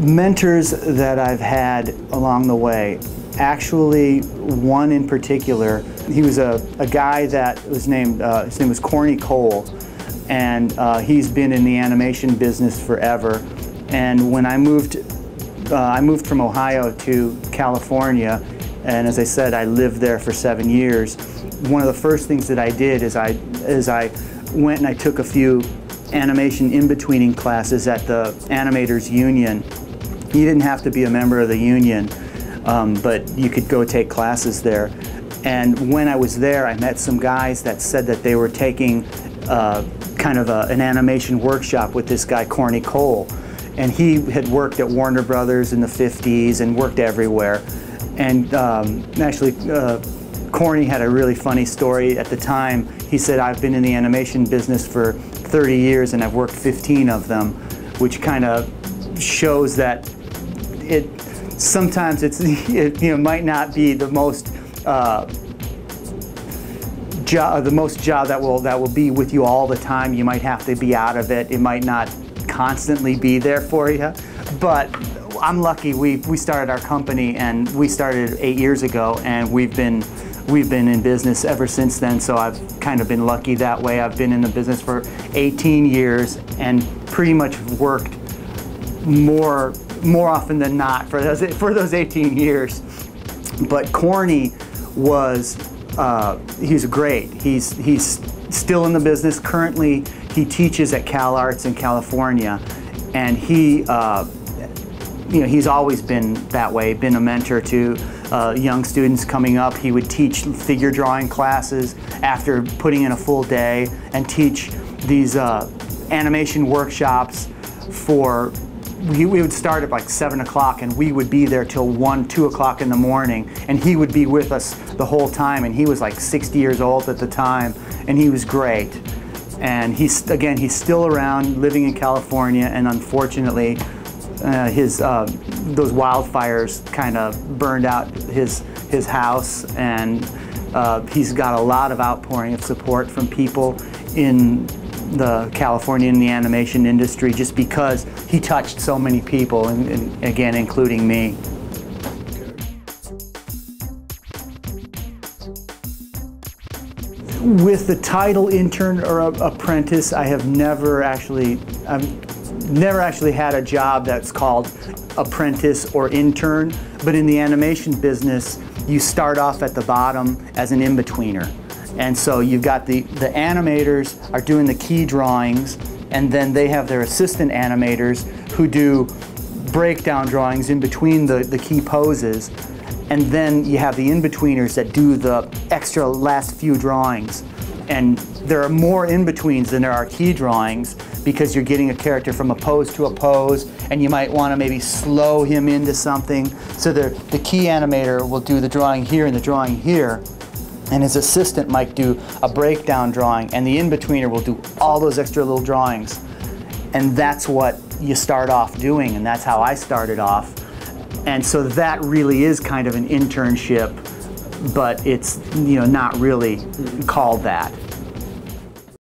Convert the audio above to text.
Mentors that I've had along the way, actually one in particular, he was a guy that was named, his name was Corny Cole, and he's been in the animation business forever. And when I moved from Ohio to California, and as I said, I lived there for 7 years. One of the first things that I did is I went and I took a few animation in-betweening classes at the Animators Union. You didn't have to be a member of the union, but you could go take classes there. And when I was there, I met some guys that said that they were taking kind of an animation workshop with this guy, Corny Cole. And he had worked at Warner Brothers in the 50s and worked everywhere. And actually, Corny had a really funny story at the time. He said, I've been in the animation business for 30 years and I've worked 15 of them, which kind of shows that sometimes it might not be the most job that will be with you all the time. You might have to be out of it. It might not constantly be there for you. But I'm lucky. We started our company, and we started 8 years ago, and we've been in business ever since then. So I've kind of been lucky that way. I've been in the business for 18 years and pretty much worked more often than not for those 18 years. But Corny was he's great. He's still in the business. Currently, he teaches at Cal Arts in California, and he's always been that way. Been a mentor to young students coming up. He would teach figure drawing classes after putting in a full day, and teach these animation workshops for. We would start at like 7 o'clock, and we would be there till 1, 2 o'clock in the morning, and he would be with us the whole time. And he was like 60 years old at the time, and he was great. And he's still around, living in California, and unfortunately those wildfires kind of burned out his house, and he's got a lot of outpouring of support from people in the California and the animation industry, just because he touched so many people, and again, including me. With the title intern or apprentice, I've never actually had a job that's called apprentice or intern, but in the animation business, you start off at the bottom as an in-betweener. And so you've got the animators are doing the key drawings, and then they have their assistant animators who do breakdown drawings in between the key poses. And then you have the in-betweeners that do the extra last few drawings. And there are more in-betweens than there are key drawings, because you're getting a character from a pose to a pose, and you might want to maybe slow him into something. So the key animator will do the drawing here and the drawing here, and his assistant might do a breakdown drawing, and the in-betweener will do all those extra little drawings. And that's what you start off doing, and that's how I started off. And so that really is kind of an internship, but it's not really called that.